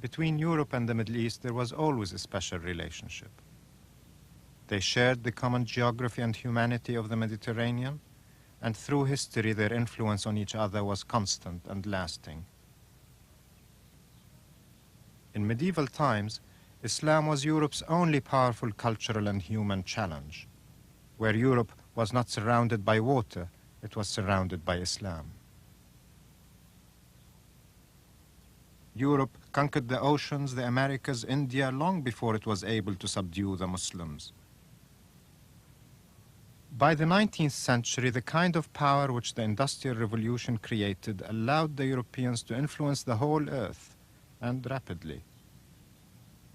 Between Europe and the Middle East, there was always a special relationship. They shared the common geography and humanity of the Mediterranean, and through history their influence on each other was constant and lasting. In medieval times, Islam was Europe's only powerful cultural and human challenge. Where Europe was not surrounded by water, it was surrounded by Islam. Europe conquered the oceans, the Americas, India, long before it was able to subdue the Muslims. By the 19th century, the kind of power which the Industrial Revolution created allowed the Europeans to influence the whole earth, and rapidly.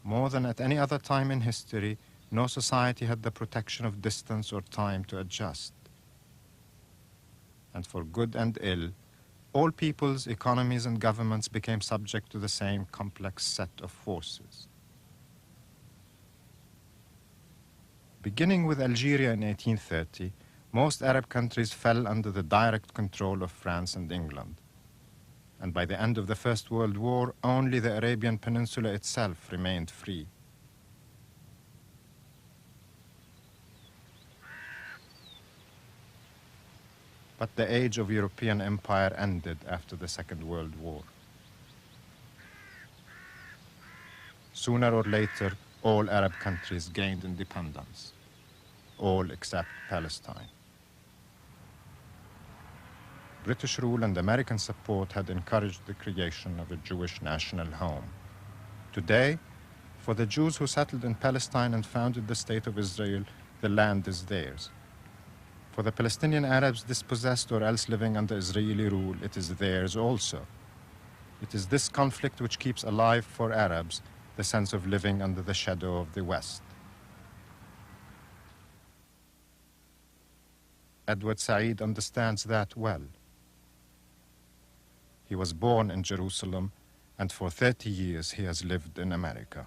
More than at any other time in history, no society had the protection of distance or time to adjust. And for good and ill, all peoples, economies, and governments became subject to the same complex set of forces. Beginning with Algeria in 1830, most Arab countries fell under the direct control of France and England. And by the end of the First World War, only the Arabian Peninsula itself remained free. But the age of European empire ended after the Second World War. Sooner or later, all Arab countries gained independence, all except Palestine. British rule and American support had encouraged the creation of a Jewish national home. Today, for the Jews who settled in Palestine and founded the State of Israel, the land is theirs. For the Palestinian Arabs dispossessed or else living under Israeli rule, it is theirs also. It is this conflict which keeps alive for Arabs the sense of living under the shadow of the West. Edward Said understands that well. He was born in Jerusalem, and for 30 years he has lived in America.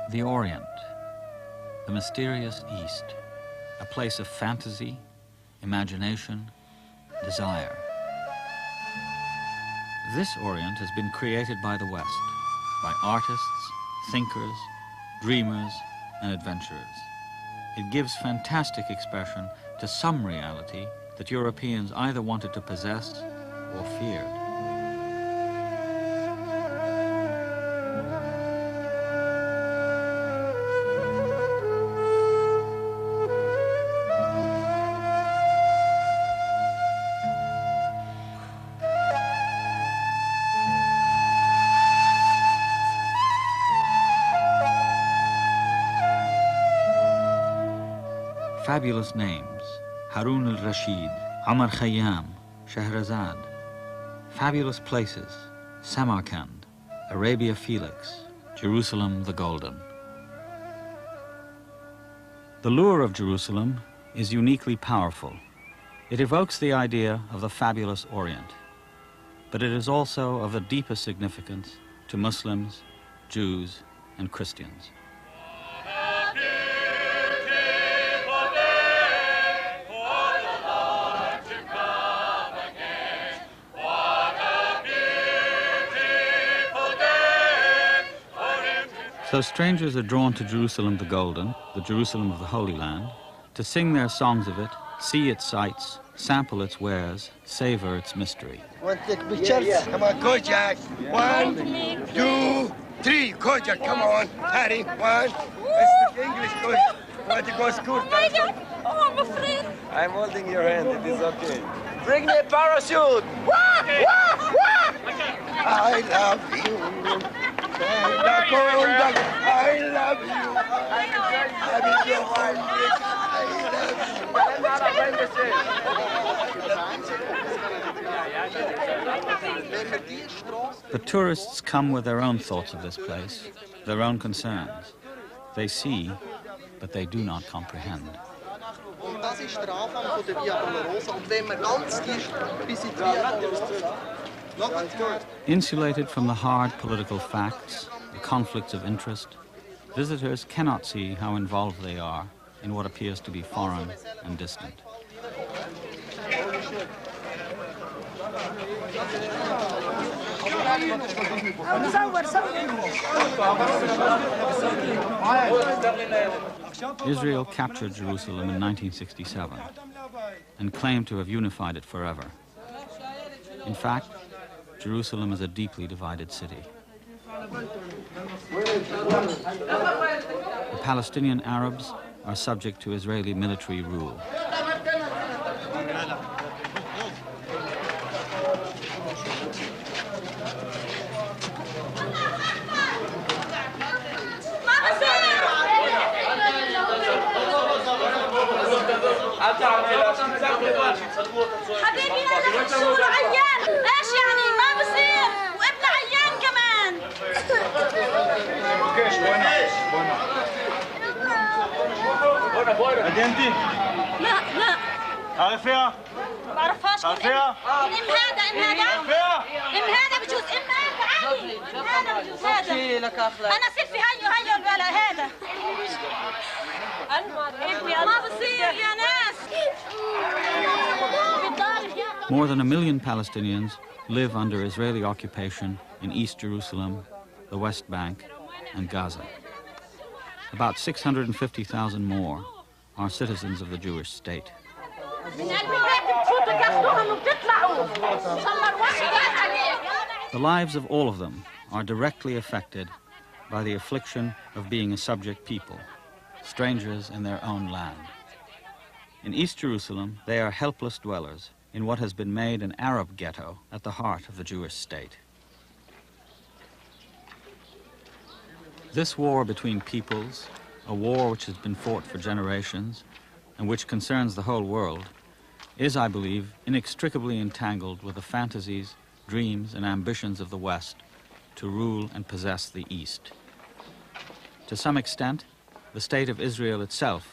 The Orient, the mysterious East, a place of fantasy, imagination, desire. This Orient has been created by the West, by artists, thinkers, dreamers, and adventurers. It gives fantastic expression to some reality that Europeans either wanted to possess or feared. Fabulous names: Harun al-Rashid, Omar Khayyam, Shahrazad. Fabulous places: Samarkand, Arabia Felix, Jerusalem the Golden. The lure of Jerusalem is uniquely powerful. It evokes the idea of the fabulous Orient, but it is also of the deepest significance to Muslims, Jews, and Christians. So strangers are drawn to Jerusalem the Golden, the Jerusalem of the Holy Land, to sing their songs of it, see its sights, sample its wares, savor its mystery. Want to take pictures? Yeah. Come on, go, Jack. 1, 2, 3. Go, Jack. Come on. Harry, 1. I speak English good. Want to go to school? Oh, my God. Oh, I'm afraid. I'm holding your hand. It is okay. Bring me a parachute. Wah, wah, wah. I love you. I love you. But tourists come with their own thoughts of this place, their own concerns. They see, but they do not comprehend. Insulated from the hard political facts, the conflicts of interest, visitors cannot see how involved they are in what appears to be foreign and distant. Israel captured Jerusalem in 1967 and claimed to have unified it forever. In fact, Jerusalem is a deeply divided city. The Palestinian Arabs are subject to Israeli military rule. حبيبي انا مكسور عيان، ايش يعني ما بصير وابن عيان كمان. أدينتي؟ لا عارفيها؟ ما بعرفهاش. عارفيها؟ ام هذا بجوز ام هذا عادي، ام هذا بجوز هذا. انا سيلفي هيو البلا هذا. ما بصير يا ناس. More than 1 million Palestinians live under Israeli occupation in East Jerusalem, the West Bank, and Gaza. About 650,000 more are citizens of the Jewish state. The lives of all of them are directly affected by the affliction of being a subject people, strangers in their own land. In East Jerusalem, they are helpless dwellers in what has been made an Arab ghetto at the heart of the Jewish state. This war between peoples, a war which has been fought for generations and which concerns the whole world, is, I believe, inextricably entangled with the fantasies, dreams, and ambitions of the West to rule and possess the East. To some extent, the state of Israel itself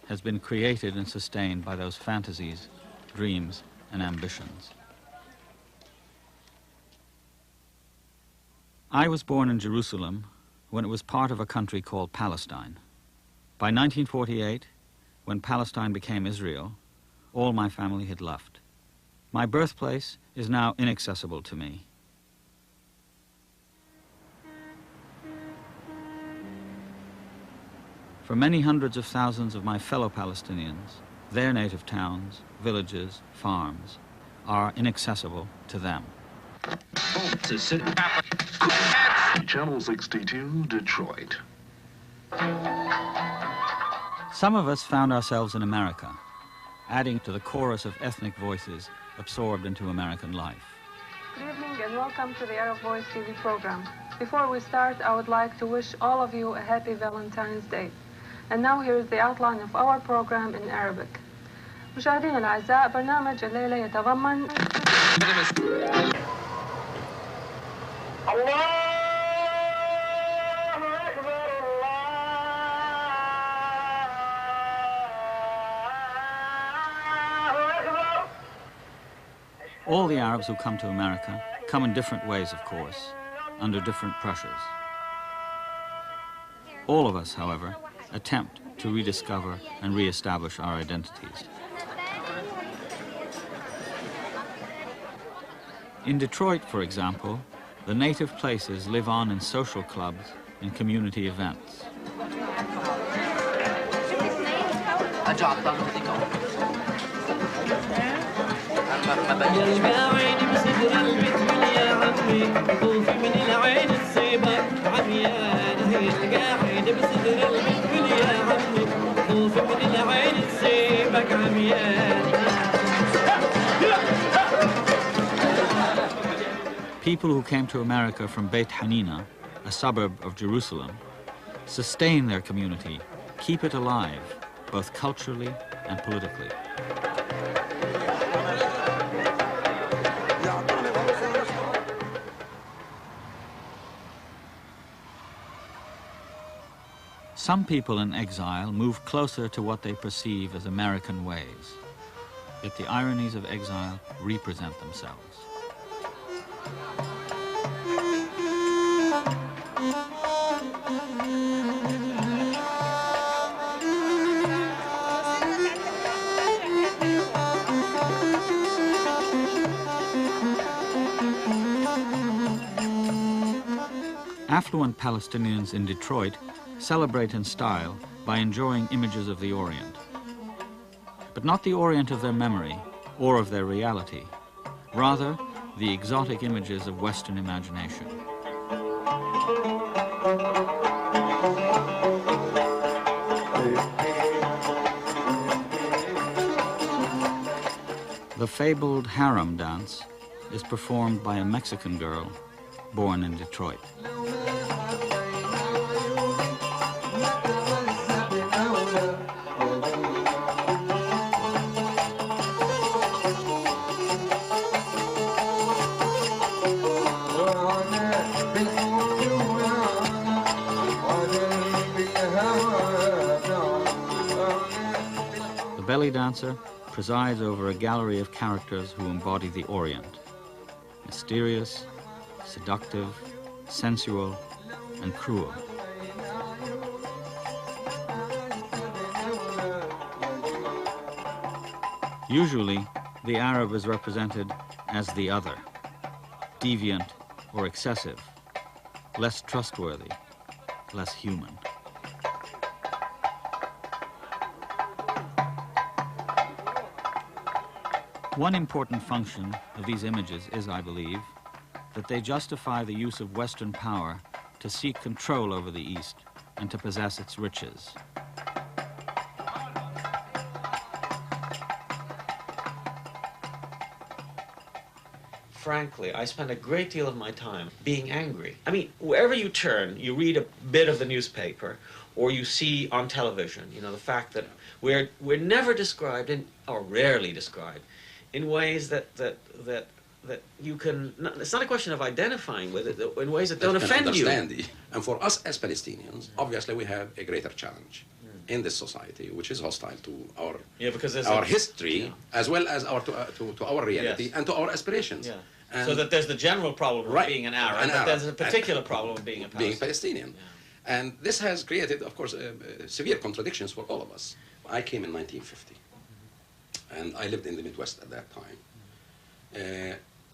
has been created and sustained by those fantasies, dreams, and ambitions. I was born in Jerusalem when it was part of a country called Palestine. By 1948, when Palestine became Israel, all my family had left. My birthplace is now inaccessible to me. For many hundreds of thousands of my fellow Palestinians, their native towns, villages, farms are inaccessible to them. Channel 62, Detroit. Some of us found ourselves in America, adding to the chorus of ethnic voices absorbed into American life. Good evening and welcome to the Arab Voice TV program. Before we start, I would like to wish all of you a happy Valentine's Day. And now here is the outline of our program in Arabic. مشاهدينا الأعزاء، برنامج الليلة يتضمن All the Arabs who come to America come in different ways, of course, under different pressures. All of us, however, attempt to rediscover and re-establish our identities. In Detroit, for example, the native places live on in social clubs and community events. People who came to America from Beit Hanina, a suburb of Jerusalem, sustain their community, keep it alive, both culturally and politically. Some people in exile move closer to what they perceive as American ways, yet the ironies of exile represent themselves. Affluent Palestinians in Detroit celebrate in style by enjoying images of the Orient. But not the Orient of their memory or of their reality, rather the exotic images of Western imagination. The fabled harem dance is performed by a Mexican girl born in Detroit. The belly dancer presides over a gallery of characters who embody the Orient: mysterious, seductive, sensual, and cruel. Usually, the Arab is represented as the other, deviant or excessive, less trustworthy, less human. One important function of these images is, I believe, that they justify the use of Western power to seek control over the East and to possess its riches. Frankly, I spend a great deal of my time being angry. I mean, wherever you turn, you read a bit of the newspaper, or you see on television, you know, the fact that we're never described, or rarely described, in ways that you can, it's not a question of identifying with it, in ways that don't offend you. And for us as Palestinians, obviously we have a greater challenge in this society, which is hostile to our history, as well as to our reality and to our aspirations. Yeah. So that there's the general problem of being an Arab, but there's a particular problem of being a Palestinian. Yeah. And this has created, of course, severe contradictions for all of us. I came in 1950, and I lived in the Midwest at that time.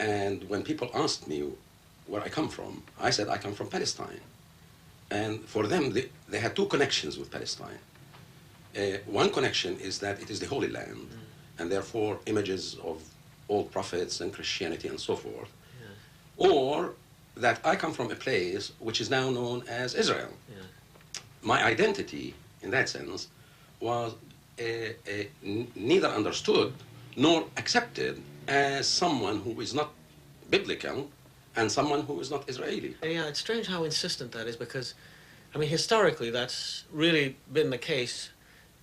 And when people asked me where I come from, I said I come from Palestine. And for them, they had two connections with Palestine. One connection is that it is the Holy Land, and therefore images of old prophets and Christianity and so forth. Yeah. Or that I come from a place which is now known as Israel. Yeah. My identity, in that sense, was neither understood nor accepted as someone who is not biblical and someone who is not Israeli. Yeah, it's strange how insistent that is, because, I mean, historically that's really been the case,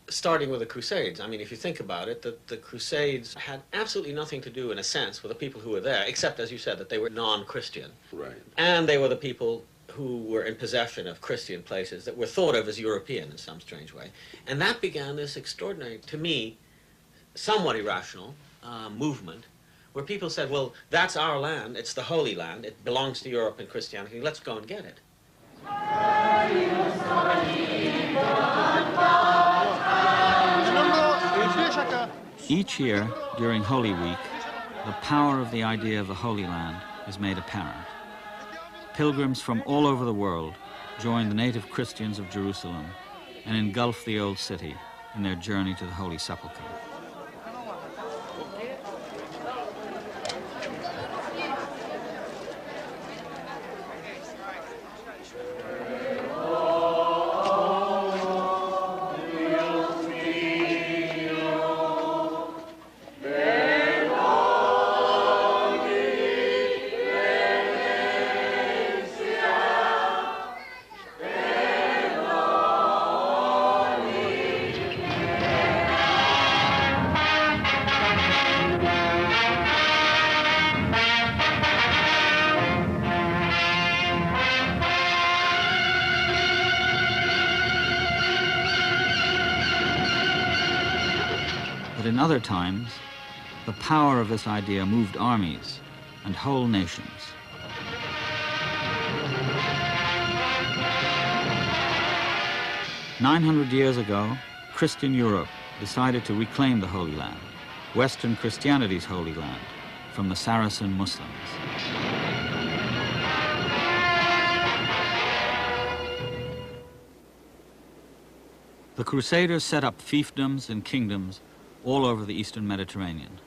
starting with the Crusades. I mean, if you think about it, the Crusades had absolutely nothing to do, in a sense, with the people who were there, except, as you said, that they were non-Christian. Right. And they were the people who were in possession of Christian places that were thought of as European in some strange way. And that began this extraordinary, to me, somewhat irrational movement, where people said, well, that's our land, it's the Holy Land, it belongs to Europe and Christianity, let's go and get it. Each year, during Holy Week, the power of the idea of the Holy Land is made apparent. Pilgrims from all over the world join the native Christians of Jerusalem and engulf the old city in their journey to the Holy Sepulchre. But in other times, the power of this idea moved armies and whole nations. "900 years ago, Christian Europe decided to reclaim the Holy Land, Western Christianity's Holy Land, from the Saracen Muslims. The Crusaders set up fiefdoms and kingdoms all over the Eastern Mediterranean.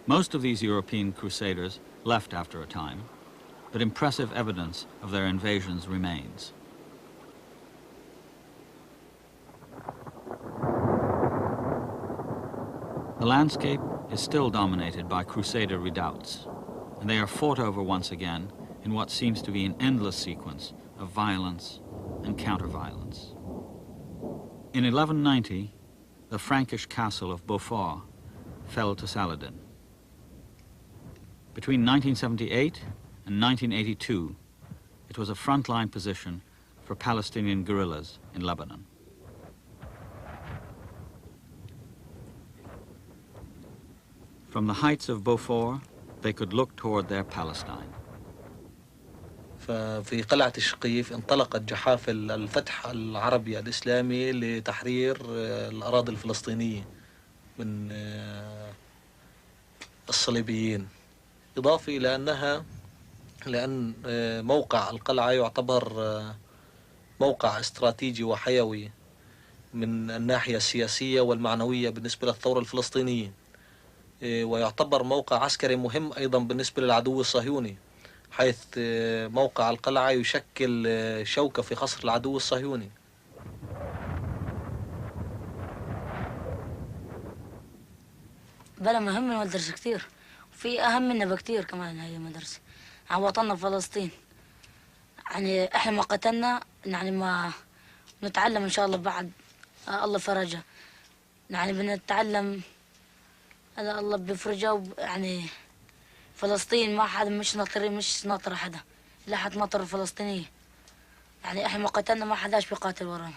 Most of these European Crusaders left after a time, but impressive evidence of their invasions remains. The landscape is still dominated by Crusader redoubts, and they are fought over once again in what seems to be an endless sequence of violence and counter-violence. In 1190, the Frankish castle of Beaufort fell to Saladin. Between 1978 and 1982, it was a frontline position for Palestinian guerrillas in Lebanon. From the heights of Beaufort, they could look toward their Palestine. ففي قلعة الشقيف انطلقت جحافل الفتح العربي الإسلامي لتحرير الأراضي الفلسطينية من الصليبيين، إضافة إلى لأن موقع القلعة يعتبر موقع استراتيجي وحيوي من الناحية السياسية والمعنوية بالنسبة للثورة الفلسطينية، ويعتبر موقع عسكري مهم أيضا بالنسبة للعدو الصهيوني، حيث موقع القلعة يشكل شوكة في خصر العدو الصهيوني. بلا مهم المدرسة كتير، وفي أهم منها بكتير كمان هي المدرسة عن وطننا فلسطين. يعني إحنا ما قتلنا، يعني ما نتعلم إن شاء الله بعد الله فرجها، يعني بنتعلم الله بيفرجها. يعني فلسطين ما حدا مش ناطر حدا، لا حد ناطر الفلسطينية. يعني إحنا ما قتلنا، ما حداش بيقاتل ورانا.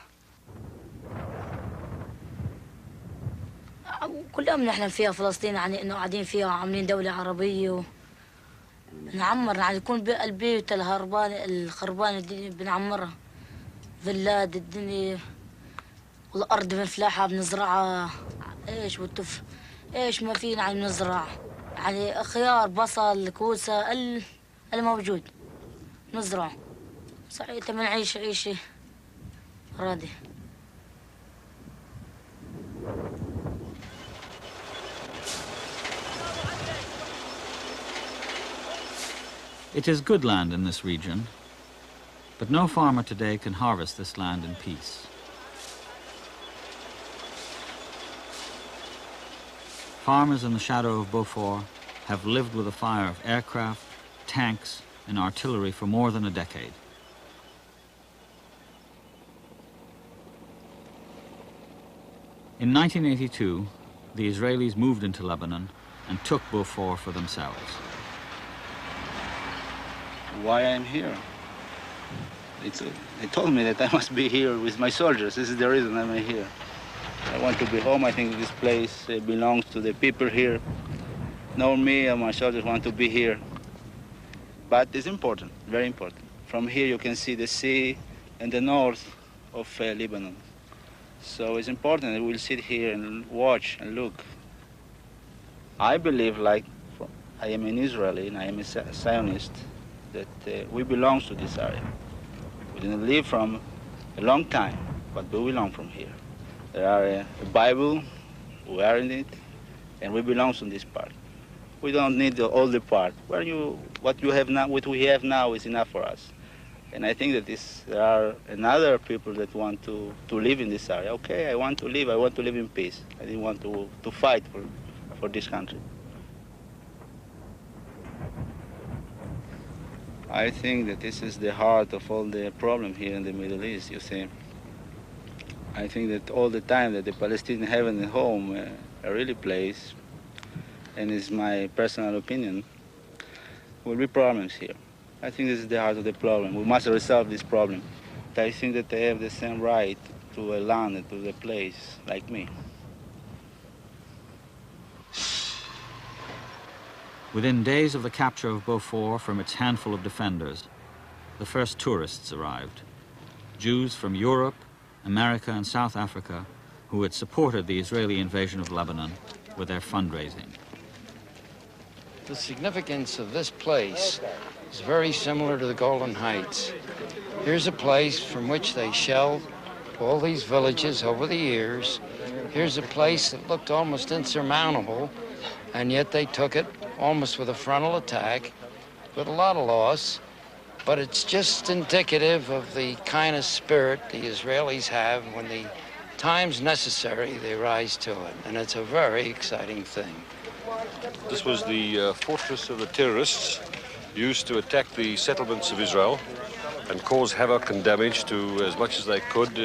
كل يوم نحلم فيها فلسطين، يعني إنه قاعدين فيها وعاملين دولة عربية نعمر، يعني يكون البيوت الخربانة الدنيا بنعمرها، فيلات الدنيا والأرض بنفلاحها بنزرعها، إيش والتف إيش ما فينا يعني بنزرع، يعني خيار بصل كوسة الموجود نزرعه. سعيد بنعيش عيشة راضية. It is good land in this region, but no farmer today can harvest this land in peace. Farmers in the shadow of Beaufort have lived with the fire of aircraft, tanks, and artillery for more than a decade. In 1982, the Israelis moved into Lebanon and took Beaufort for themselves. Why I'm here? They told me that I must be here with my soldiers. This is the reason I'm here. I want to be home. I think this place belongs to the people here. Know me and my soldiers want to be here. But it's important, very important. From here you can see the sea and the north of Lebanon. So it's important that we'll sit here and watch and look. I believe, like I am an Israeli and I am a Zionist, that we belong to this area. We didn't live from a long time, but we belong from here. There are a Bible, we are in it, and we belong to this part. We don't need all the part. What we have now is enough for us. And I think that there are another people that want to live in this area. Okay, I want to live in peace. I didn't want to fight for this country. I think that this is the heart of all the problem here in the Middle East, you see. I think that all the time that the Palestinians have a home, a really place, and it's my personal opinion, will be problems here. I think this is the heart of the problem. We must resolve this problem. I think that they have the same right to a land, to the place, like me. Within days of the capture of Beaufort from its handful of defenders, the first tourists arrived. Jews from Europe, America, and South Africa who had supported the Israeli invasion of Lebanon with their fundraising. The significance of this place is very similar to the Golden Heights. Here's a place from which they shelled all these villages over the years. Here's a place that looked almost insurmountable, and yet they took it almost with a frontal attack, with a lot of loss. But it's just indicative of the kind of spirit the Israelis have. When the time's necessary, they rise to it, and it's a very exciting thing. This was the fortress of the terrorists used to attack the settlements of Israel and cause havoc and damage to as much as they could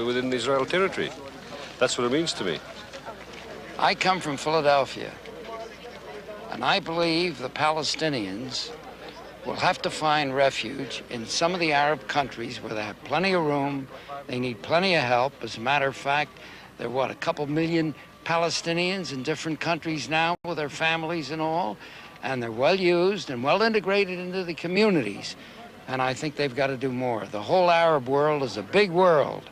within the Israel territory. That's what it means to me. I come from Philadelphia, and I believe the Palestinians will have to find refuge in some of the Arab countries where they have plenty of room, they need plenty of help. As a matter of fact, there are, a couple million Palestinians in different countries now with their families and all, and they're well used and well integrated into the communities. And I think they've got to do more. The whole Arab world is a big world,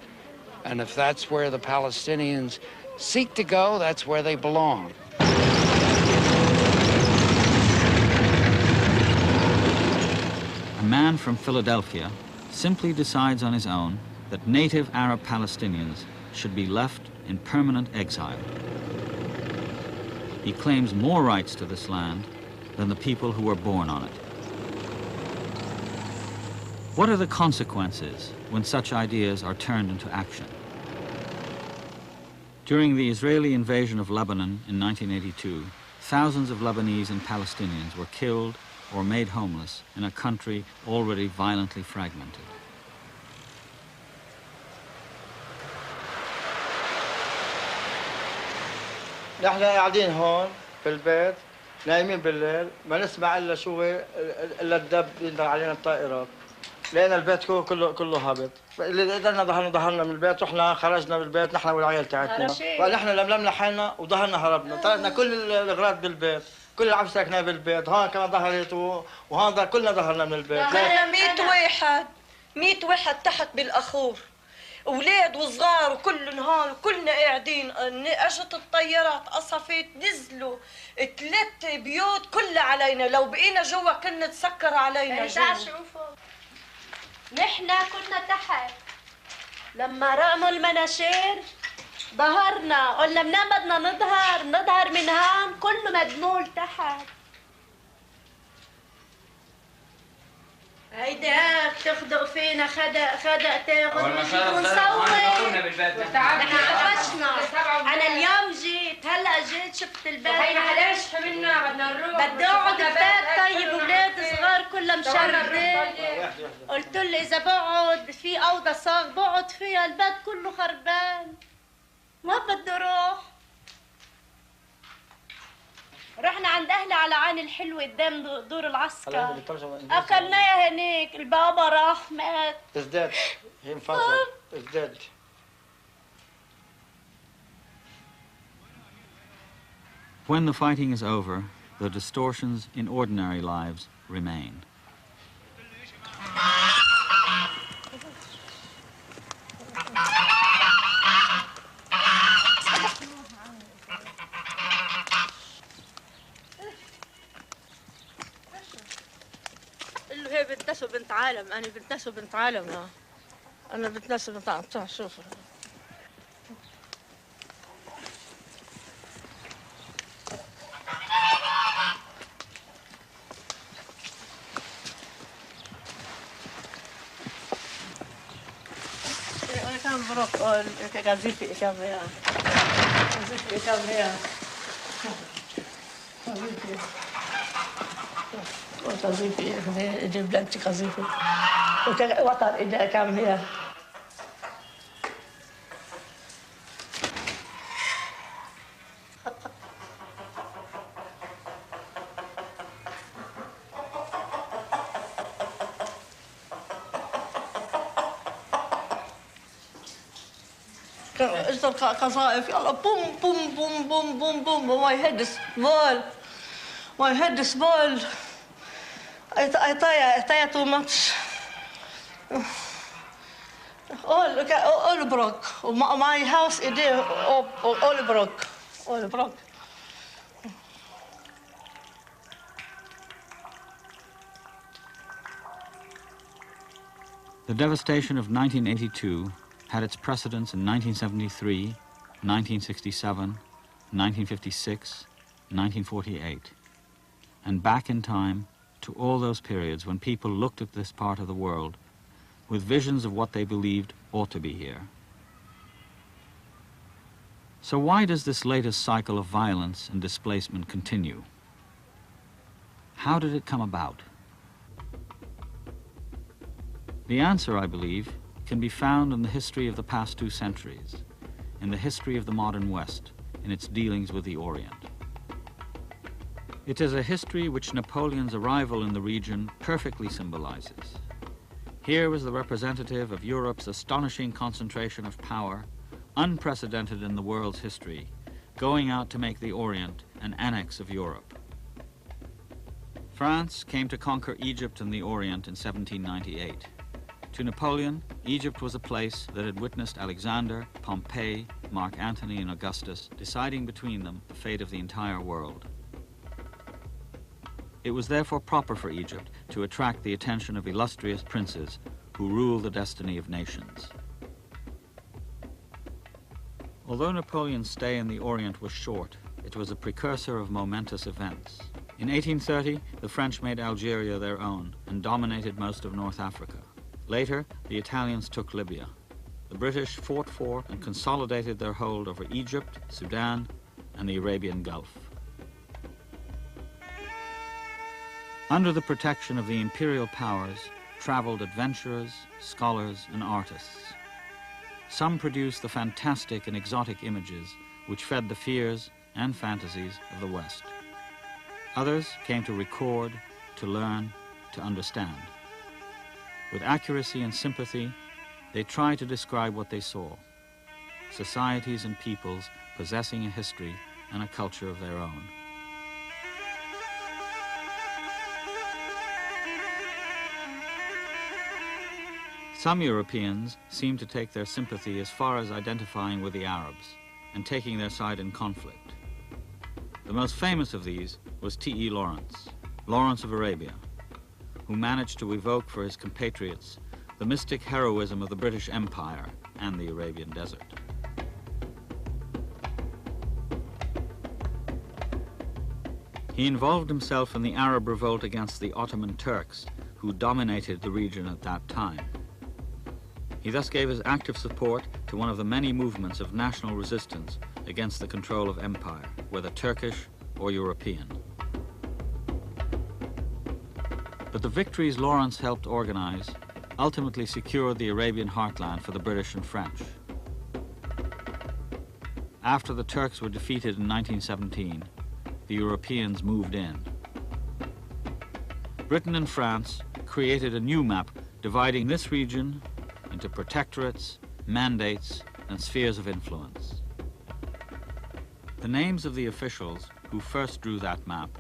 and if that's where the Palestinians seek to go, that's where they belong. A man from Philadelphia simply decides on his own that native Arab Palestinians should be left in permanent exile. He claims more rights to this land than the people who were born on it. What are the consequences when such ideas are turned into action? During the Israeli invasion of Lebanon in 1982, thousands of Lebanese and Palestinians were killed or made homeless in a country already violently fragmented. نحن قاعدين هون في البيت نايمين بالليل ما نسمع الا الا الدب ينزل علينا الطائرات. لقينا البيت كله هابط. اللي قدرنا ظهرنا من البيت، رحنا خرجنا من البيت نحن والعيال تاعتنا. ونحن لملمنا حالنا وظهرنا هربنا، تركنا كل الاغراض بالبيت، كل العب ساكنه بالبيت، هون كمان ظهرت وهون كلنا ظهرنا من البيت. احنا 100 واحد تحت بالاخور. اولاد وصغار وكلهم هون وكلنا قاعدين. اجت الطيارات قصفت نزلوا 3 بيوت كلها علينا. لو بقينا جوا كنا تسكر علينا جوا. نحن كنا تحت. لما رموا المناشير ظهرنا، قلنا منين بدنا نظهر من هون كله مدمول تحت. هيدا تخدق فينا خدق تاخذ ونصور. نحن عفشنا. انا اليوم جيت، هلا جيت شفت البيت. هينا علاش حملنا بدنا نروح. بدي اقعد ببيت طيب، اولاد صغار كلها مشردة. قلت له اذا بقعد في اوضه صاغ بقعد فيها، البيت كله خربان. ما بدي اروح. رحنا عند اهلي على عين الحلوه قدام دور العسكر. اكلناها هنيك، البابا راح مات. ازداد هي انفجر ازداد. When the fighting is over, the distortions in ordinary lives remain. هي بنت ناس وبنت عالم. أنا بنت ناس وبنت عالم. أنا بنت ناس وبنت عالم. شوف أنا كان بروح قذيفي كامية قذيفي اجيب لك قذيفي وطر ايدها كم هي. اجت القذائف يلا بوم بوم بوم بوم بوم بوم my head is ball. My head is ball. I tire too much. All broke. My house is there, all broke. All broke. The devastation of 1982 had its precedents in 1973, 1967, 1956, 1948, and back in time to all those periods when people looked at this part of the world with visions of what they believed ought to be here. So why does this latest cycle of violence and displacement continue? How did it come about? The answer, I believe, can be found in the history of the past 2 centuries, in the history of the modern West, in its dealings with the Orient. It is a history which Napoleon's arrival in the region perfectly symbolizes. Here was the representative of Europe's astonishing concentration of power, unprecedented in the world's history, going out to make the Orient an annex of Europe. France came to conquer Egypt and the Orient in 1798. To Napoleon, Egypt was a place that had witnessed Alexander, Pompey, Mark Antony, and Augustus deciding between them the fate of the entire world. It was therefore proper for Egypt to attract the attention of illustrious princes who rule the destiny of nations. Although Napoleon's stay in the Orient was short, it was a precursor of momentous events. In 1830, the French made Algeria their own and dominated most of North Africa. Later, the Italians took Libya. The British fought for and consolidated their hold over Egypt, Sudan, and the Arabian Gulf. Under the protection of the imperial powers traveled adventurers, scholars, and artists. Some produced the fantastic and exotic images which fed the fears and fantasies of the West. Others came to record, to learn, to understand. With accuracy and sympathy, they tried to describe what they saw, societies and peoples possessing a history and a culture of their own. Some Europeans seemed to take their sympathy as far as identifying with the Arabs and taking their side in conflict. The most famous of these was T.E. Lawrence, Lawrence of Arabia, who managed to evoke for his compatriots the mystic heroism of the British Empire and the Arabian Desert. He involved himself in the Arab revolt against the Ottoman Turks, who dominated the region at that time. He thus gave his active support to one of the many movements of national resistance against the control of empire, whether Turkish or European. But the victories Lawrence helped organize ultimately secured the Arabian heartland for the British and French. After the Turks were defeated in 1917, the Europeans moved in. Britain and France created a new map dividing this region into protectorates, mandates, and spheres of influence. The names of the officials who first drew that map,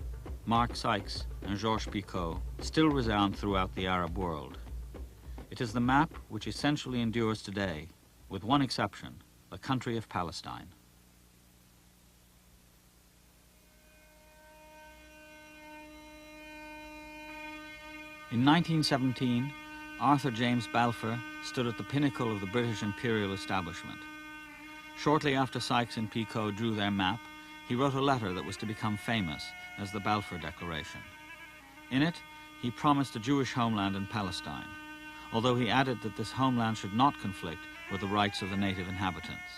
Mark Sykes and Georges Picot, still resound throughout the Arab world. It is the map which essentially endures today, with one exception, the country of Palestine. In 1917, Arthur James Balfour stood at the pinnacle of the British imperial establishment. Shortly after Sykes and Picot drew their map, he wrote a letter that was to become famous as the Balfour Declaration. In it, he promised a Jewish homeland in Palestine, although he added that this homeland should not conflict with the rights of the native inhabitants.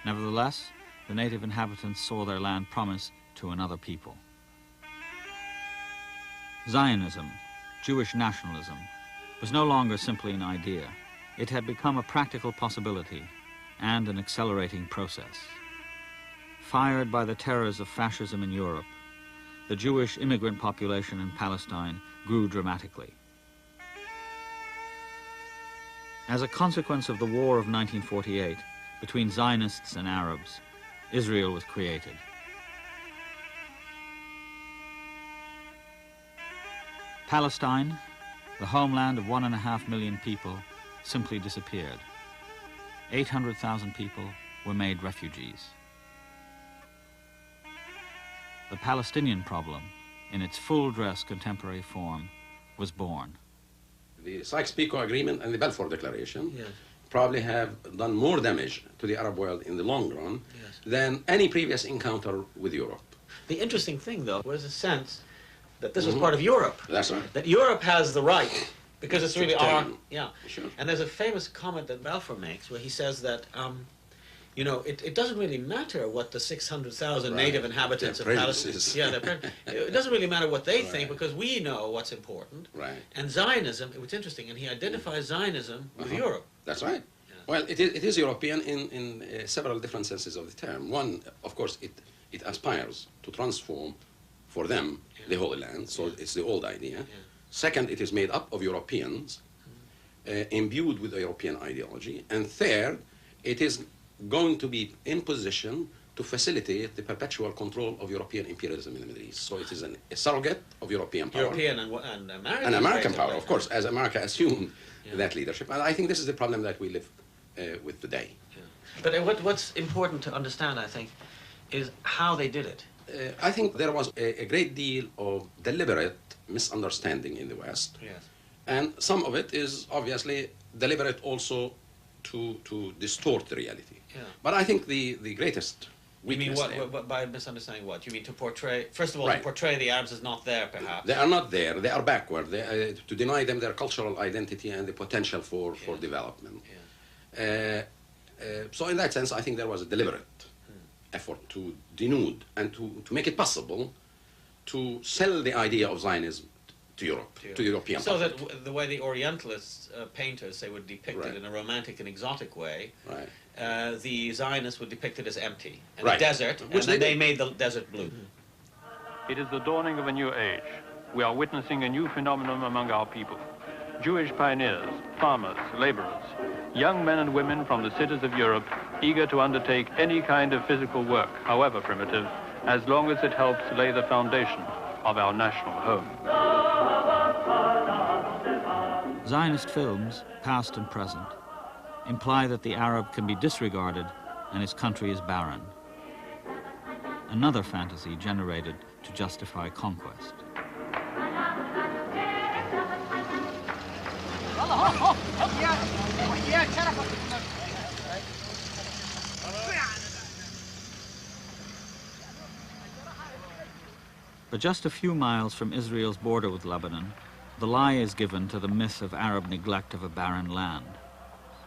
Nevertheless, the native inhabitants saw their land promised to another people. Zionism, Jewish nationalism, was no longer simply an idea. It had become a practical possibility and an accelerating process. Fired by the terrors of fascism in Europe, the Jewish immigrant population in Palestine grew dramatically. As a consequence of the War of 1948, between Zionists and Arabs, Israel was created. Palestine, the homeland of 1.5 million people, simply disappeared. 800,000 people were made refugees. The Palestinian problem, in its full-dress contemporary form, was born. The Sykes-Picot Agreement and the Balfour Declaration probably have done more damage to the Arab world in the long run than any previous encounter with Europe. The interesting thing, though, was a sense that this was part of Europe. That's right. That Europe has the right, because it's really our... Yeah. Sure. And there's a famous comment that Balfour makes where he says that, you know, it doesn't really matter what the 600,000 native inhabitants of Palestine... it doesn't really matter what they think, because we know what's important. Right. And Zionism, it was interesting, and he identifies Zionism with Europe. That's right. Yeah. Well, it is European in several different senses of the term. One, of course, it aspires to transform for them the Holy Land, so it's the old idea. Second, it is made up of Europeans, imbued with a European ideology. And third, it is going to be in position to facilitate the perpetual control of European imperialism in the Middle East. So it is a surrogate of European power. European and American. And American power, of course, as America assumed that leadership. And I think this is the problem that we live with today. Yeah. But what's important to understand, I think, is how they did it. I think there was a great deal of deliberate misunderstanding in the West. Yes. And some of it is obviously deliberate also to distort the reality. Yeah. But I think the greatest weakness... You mean what, by misunderstanding what? You mean to portray, first of all, to portray the Arabs as not there, perhaps? They are not there. They are backward. To deny them their cultural identity and the potential for development. Yeah. So in that sense, I think there was a deliberate effort to denude and to make it possible to sell the idea of Zionism to Europe, to European So public. that the way the Orientalists, painters, they would depict it in a romantic and exotic way, the Zionists would depict it as empty, and a desert, and then they made the desert blue. It is the dawning of a new age. We are witnessing a new phenomenon among our people. Jewish pioneers, farmers, laborers, young men and women from the cities of Europe eager to undertake any kind of physical work, however primitive, as long as it helps lay the foundation of our national home. Zionist films, past and present, imply that the Arab can be disregarded and his country is barren. Another fantasy generated to justify conquest. But just a few miles from Israel's border with Lebanon, the lie is given to the myth of Arab neglect of a barren land.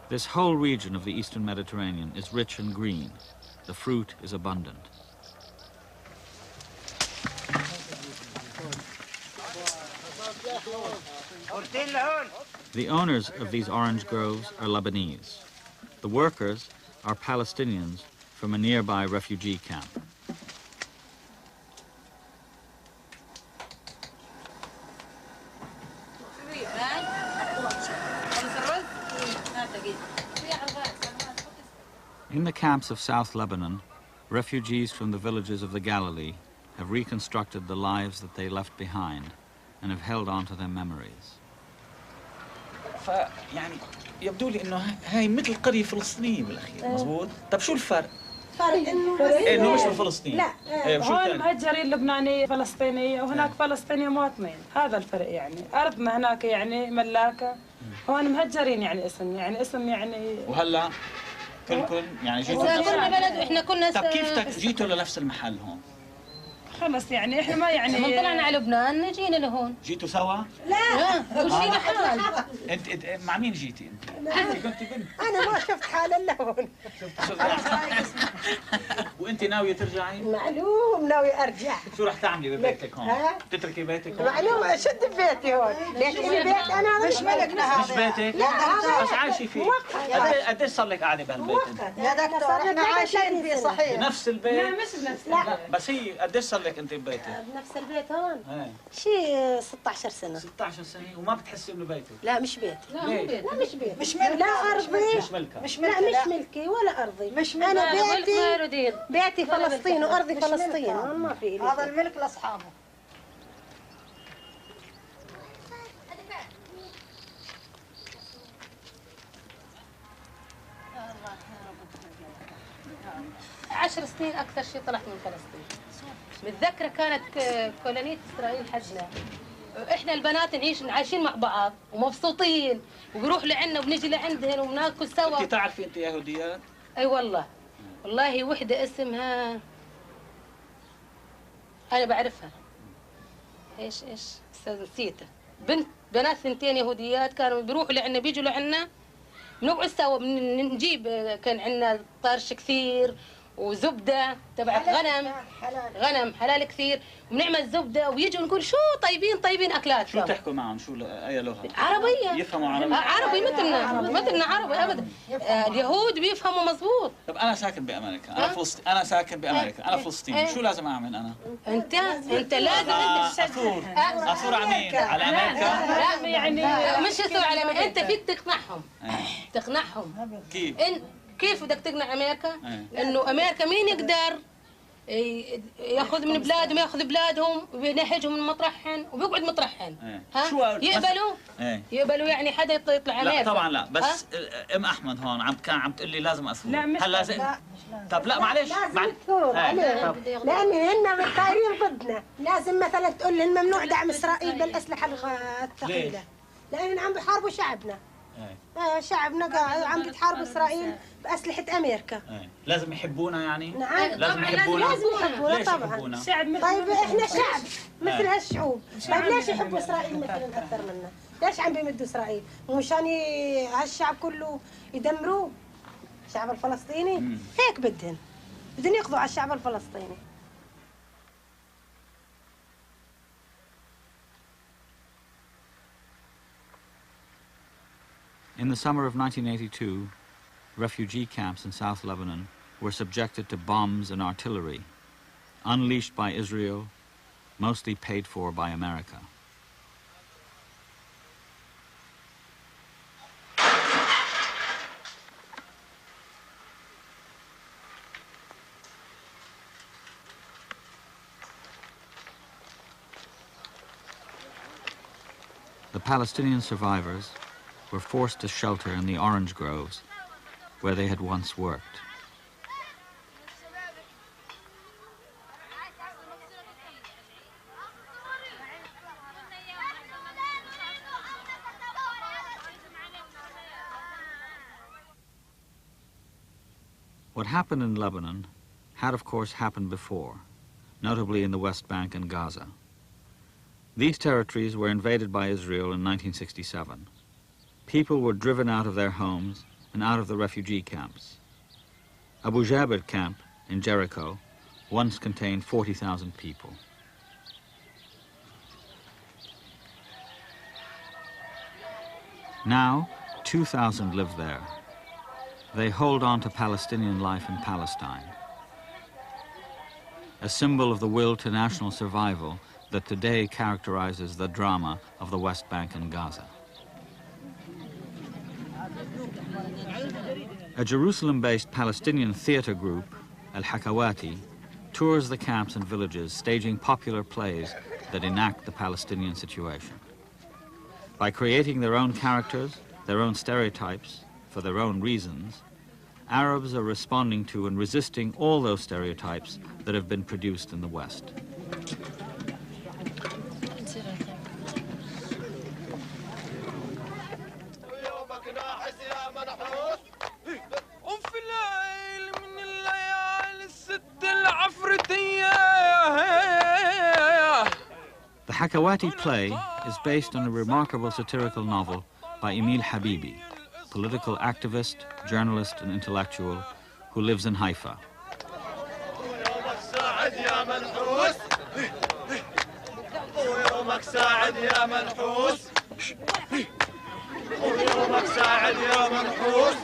This whole region of the eastern Mediterranean is rich and green. The fruit is abundant. The owners of these orange groves are Lebanese. The workers are Palestinians from a nearby refugee camp. In the camps of South Lebanon, refugees from the villages of the Galilee have reconstructed the lives that they left behind and have held on to their memories. يعني يبدو لي انه هاي مثل قرية فلسطينية بالاخير، مزبوط؟ طب شو الفرق؟ فرق انه مش بالفلسطين. لا هون مهجرين لبنانية فلسطينية وهناك فلسطينية مواطنين، هذا الفرق يعني، أرضنا هناك يعني ملاكة، هون مهجرين يعني اسم يعني وهلا كلكم يعني جيتوا كنا بلد واحنا كنا طب كيف جيتوا لنفس المحل هون؟ خلص يعني احنا ما يعني احنا طلعنا على لبنان جينا لهون. جيتوا سوا؟ لا كل شيء لحال. انت مع مين جيتي انت؟ انت كنت بنت. انا ما شفت حال الا هون. وانت ناويه ترجعي؟ معلوم ناوي ارجع. شو رح تعملي ببيتك هون؟ تتركي بيتك هون؟ معلوم اشد ببيتي هون، لكن البيت انا مش ملكنا مش بيتك؟ لا بس عايشه فيه. قديش صار لك قاعده بهالبيت؟ يا دكتور احنا عايشين فيه صحيح. بنفس البيت؟ لا مش بنفس البيت. لا بس هي قديش صار لك انت ببيتك؟ بنفس البيت هون؟ شيء 16 سنه. 16 سنه وما بتحسي انه بيتك؟ لا مش بيتي. لا مو بيتك. لا مش بيتي. مش ملكي. لا ارضي. مش ملكها. لا مش ملكي ولا ارضي. مش ملكي. انا بيتي فلسطين وارضي فلسطين، ما في هذا الملك لاصحابه. عشر سنين أكثر شيء طلعت من فلسطين. متذكرة كانت كولونية إسرائيل حجنا. إحنا البنات عايشين مع بعض ومبسوطين وبروح لعنا وبنجي لعندهن وبناكل سوا. أنت تعرفي أنت يهوديات؟ أي والله. والله وحدة اسمها أنا بعرفها. إيش نسيتها. بنات ثنتين يهوديات كانوا بيروحوا لعنا بيجوا لعنا بنقعد سوا نجيب كان عندنا طرش كثير وزبده تبعت غنم حلال كثير وبنعمل زبده ويجوا نقول شو طيبين اكلات. شو تحكوا معهم؟ شو اي لغه؟ عربيه. يفهموا عربي؟ عربي مثلنا عربي ابدا. اليهود بيفهموا مزبوط. طب انا ساكن بامريكا، انا ساكن بامريكا، انا فلسطيني، شو لازم اعمل انا؟ انت لازم اثور على مين؟ على امريكا؟ لا يعني مش اثور على امريكا، انت فيك تقنعهم. كيف بدك تقنع امريكا؟ انه امريكا مين يقدر ياخذ من بلادهم ياخذ بلادهم وبينهجهم من مطرحهم وبيقعد مطرحهم. يقبلوا يعني حدا يطلع امريكا؟ لا طبعا لا، بس ام احمد هون كان عم تقول لي لازم اثور. لا مش لازم. طب لا معلش لازم تثور لان هن طايرين ضدنا. لازم مثلا تقول لهم ممنوع دعم اسرائيل بالاسلحه الثقيله لان عم بيحاربوا شعبنا. شعبنا قاعد عم بتحارب اسرائيل باسلحه امريكا. لازم يحبونا يعني؟ نعم لازم يحبونا. لازم يحبونا طبعا. طيب احنا شعب مثل هالشعوب، طيب ليش يحبوا اسرائيل مثلنا اكثر منا؟ ليش عم بيمدوا اسرائيل؟ مشان هالشعب كله يدمروه. الشعب الفلسطيني هيك بدهم يقضوا على الشعب الفلسطيني. In the summer of 1982, refugee camps in South Lebanon were subjected to bombs and artillery, unleashed by Israel, mostly paid for by America. The Palestinian survivors were forced to shelter in the orange groves where they had once worked. What happened in Lebanon had, of course, happened before, notably in the West Bank and Gaza. These territories were invaded by Israel in 1967. People were driven out of their homes and out of the refugee camps. Abu Jabir camp in Jericho once contained 40,000 people. Now, 2,000 live there. They hold on to Palestinian life in Palestine, a symbol of the will to national survival that today characterizes the drama of the West Bank and Gaza. A Jerusalem-based Palestinian theater group, Al-Hakawati, tours the camps and villages, staging popular plays that enact the Palestinian situation. By creating their own characters, their own stereotypes, for their own reasons, Arabs are responding to and resisting all those stereotypes that have been produced in the West. The Hakawati play is based on a remarkable satirical novel by Emil Habibi, political activist, journalist, and intellectual who lives in Haifa. ساعد يا منحوس ويومك ساعد يا منحوس ويومك ساعد يا منحوس.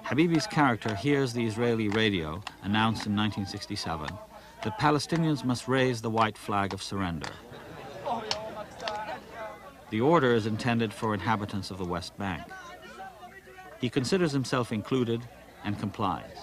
Habibi's character hears the Israeli radio announce in 1967 that Palestinians must raise the white flag of surrender. The order is intended for inhabitants of the West Bank. He considers himself included and complies.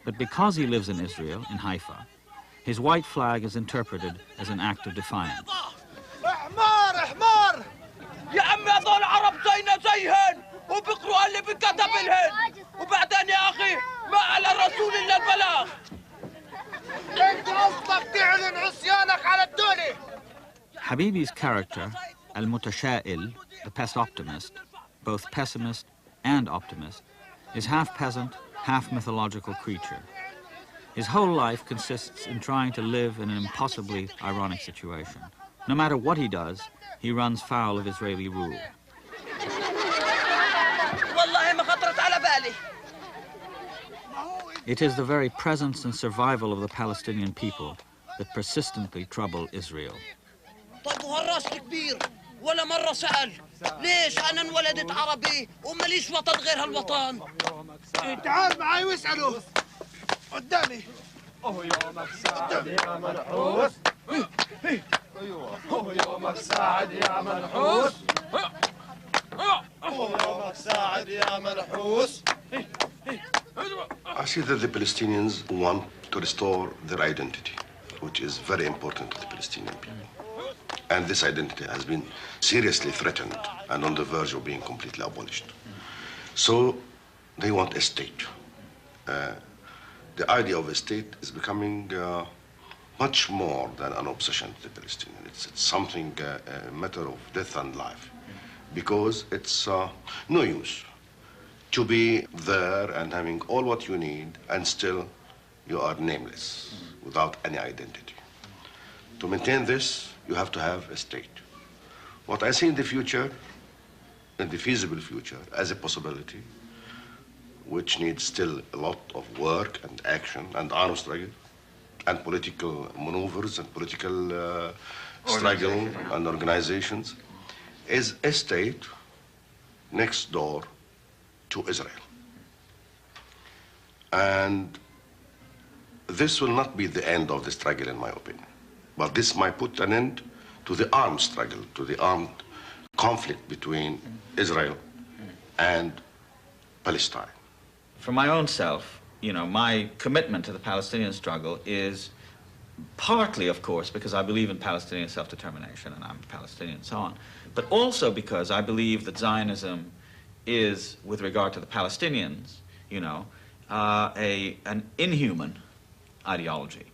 But because he lives in Israel, in Haifa, his white flag is interpreted as an act of defiance. حمار حمار يا عمي هذول عرب زينا زيهن وبيقروا اللي بكتب لهن وبعدين يا اخي ما على الرسول الا البلاغ. انت اصلك تعلن عصيانك على الدولة. Habibi's character, al-Mutasha'il, the pest optimist, both pessimist and optimist, is half peasant, half mythological creature. His whole life consists in trying to live in an impossibly ironic situation. No matter what he does, he runs foul of Israeli rule. It is the very presence and survival of the Palestinian people that persistently trouble Israel. ولا مرة سأل ليش أنا انولدت عربي وماليش وطن غير هالوطن. تعال معي واسأله قدامي. يومك ساعد يا منحوس. يومك ساعد يا منحوس. يومك ساعد يا منحوس. I see that the Palestinians want to restore their identity, which is very important to the Palestinian people. And this identity has been seriously threatened and on the verge of being completely abolished. So they want a state. The idea of a state is becoming much more than an obsession to the Palestinians. It's something, a matter of death and life, because it's no use to be there and having all what you need and still you are nameless, without any identity. To maintain this, you have to have a state. What I see in the future, in the feasible future, as a possibility, which needs still a lot of work and action and armed struggle and political maneuvers and political struggle and organizations, is a state next door to Israel. And this will not be the end of the struggle, in my opinion. But this might put an end to the armed struggle, to the armed conflict between Israel and Palestine. For my own self, you know, my commitment to the Palestinian struggle is partly, of course, because I believe in Palestinian self-determination and I'm Palestinian and so on, but also because I believe that Zionism is, with regard to the Palestinians, you know, an inhuman ideology.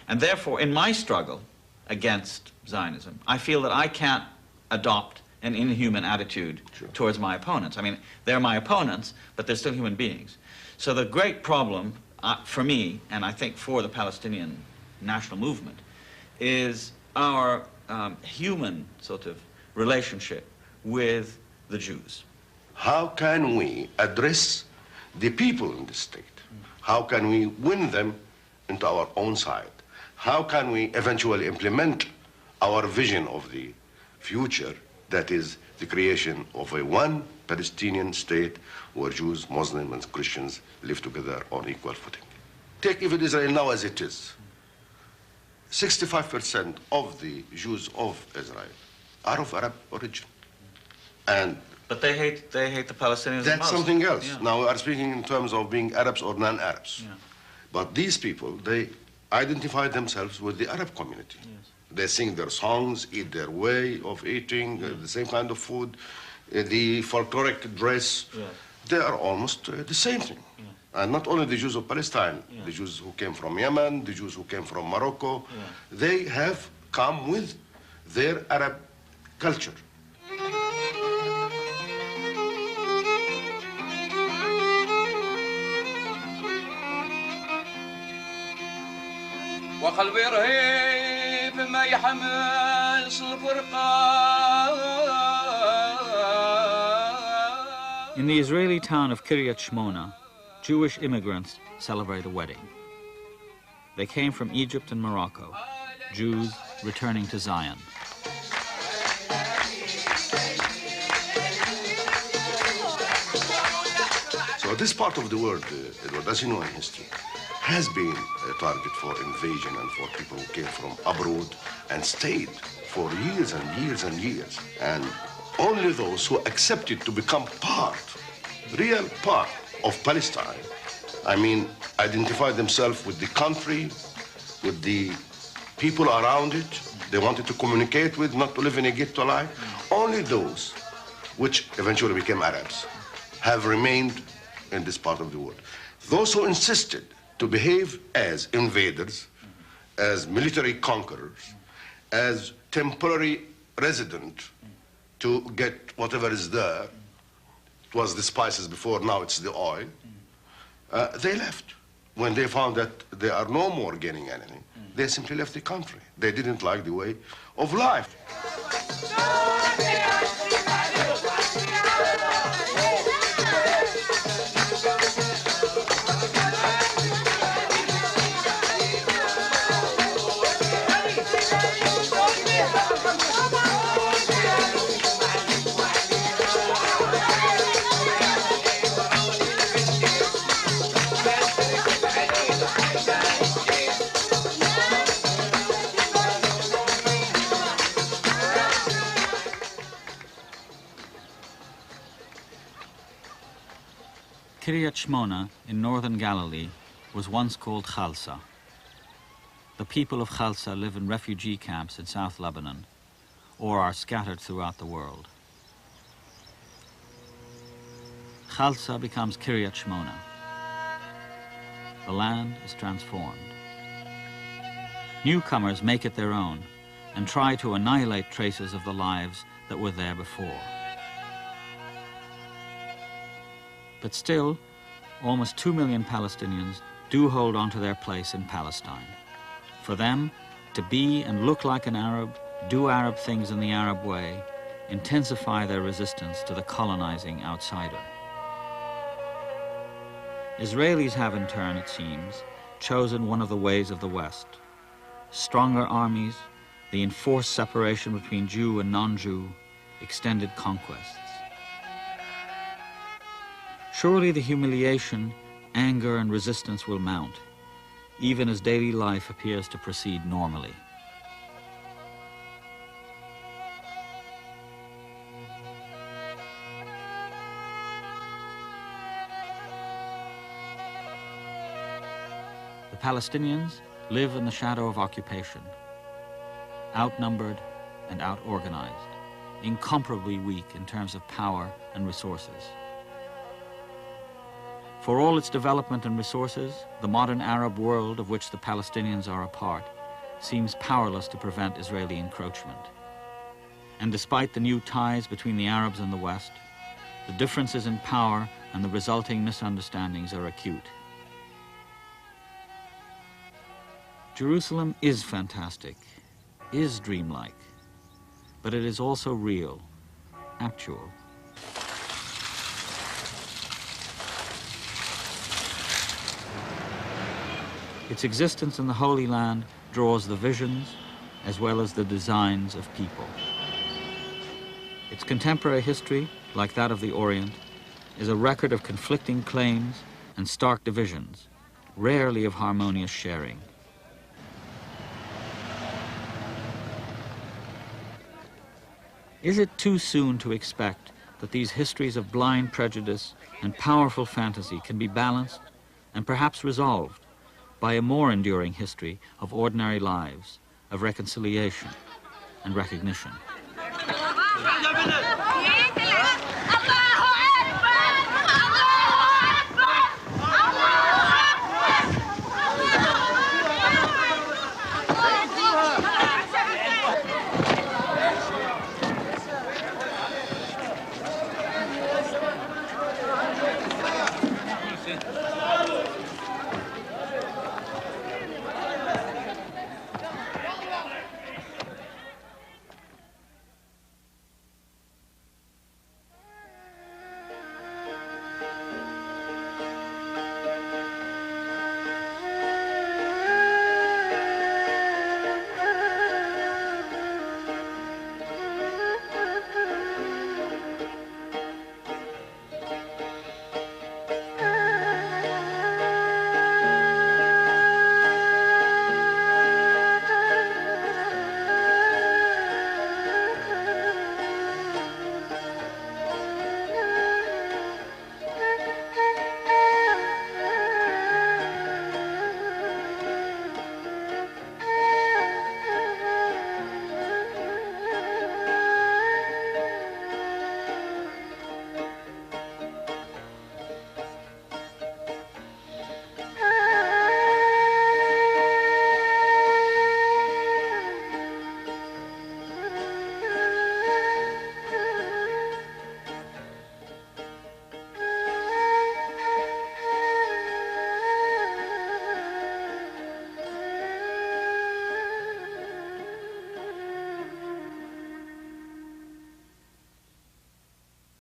And therefore, in my struggle against Zionism, I feel that I can't adopt an inhuman attitude towards my opponents. I mean, they're my opponents, but they're still human beings. So the great problem for me, and I think for the Palestinian national movement, is our human sort of relationship with the Jews. How can we address the people in the state? How can we win them into our own side? How can we eventually implement our vision of the future, that is the creation of a one Palestinian state where Jews, Muslims, and Christians live together on equal footing? Take even Israel now as it is. 65% of the Jews of Israel are of Arab origin. But they hate the Palestinians. That's most. something else. Yeah. Now we are speaking in terms of being Arabs or non-Arabs. Yeah. But these people, they identify themselves with the Arab community. Yes. They sing their songs, eat their way of eating, the same kind of food, the folkloric dress. Yeah. They are almost the same thing. Yeah. And not only the Jews of Palestine, Yeah. the Jews who came from Yemen, the Jews who came from Morocco, Yeah. they have come with their Arab culture. وقلبي رهيب ما يحمل الفرقان. In the Israeli town of Kiryat Shmona, Jewish immigrants celebrate a wedding. They came from Egypt and Morocco, Jews returning to Zion. So this part of the world, Edward, as you know in history, has been a target for invasion and for people who came from abroad and stayed for years and years and years. And only those who accepted to become part, real part of Palestine, I mean, identify themselves with the country, with the people around it, they wanted to communicate with, not to live in a ghetto life. Only those, which eventually became Arabs, have remained in this part of the world. Those who insisted to behave as invaders, as military conquerors, as temporary resident to get whatever is there, it was the spices before, now it's the oil, they left. When they found that they are no more gaining anything, they simply left the country. They didn't like the way of life. Kiryat Shmona in northern Galilee was once called Khalsa. The people of Khalsa live in refugee camps in South Lebanon or are scattered throughout the world. Khalsa becomes Kiryat Shmona. The land is transformed. Newcomers make it their own and try to annihilate traces of the lives that were there before. But still, almost 2 million Palestinians do hold on to their place in Palestine. For them, to be and look like an Arab, do Arab things in the Arab way, intensify their resistance to the colonizing outsider. Israelis have in turn, it seems, chosen one of the ways of the West. Stronger armies, the enforced separation between Jew and non-Jew, extended conquests. Surely the humiliation, anger, and resistance will mount, even as daily life appears to proceed normally. The Palestinians live in the shadow of occupation, outnumbered and out-organized, incomparably weak in terms of power and resources. For all its development and resources, the modern Arab world of which the Palestinians are a part seems powerless to prevent Israeli encroachment. And despite the new ties between the Arabs and the West, the differences in power and the resulting misunderstandings are acute. Jerusalem is fantastic, is dreamlike, but it is also real, actual. Its existence in the Holy Land draws the visions as well as the designs of people. Its contemporary history, like that of the Orient, is a record of conflicting claims and stark divisions, rarely of harmonious sharing. Is it too soon to expect that these histories of blind prejudice and powerful fantasy can be balanced and perhaps resolved by a more enduring history of ordinary lives, of reconciliation and recognition?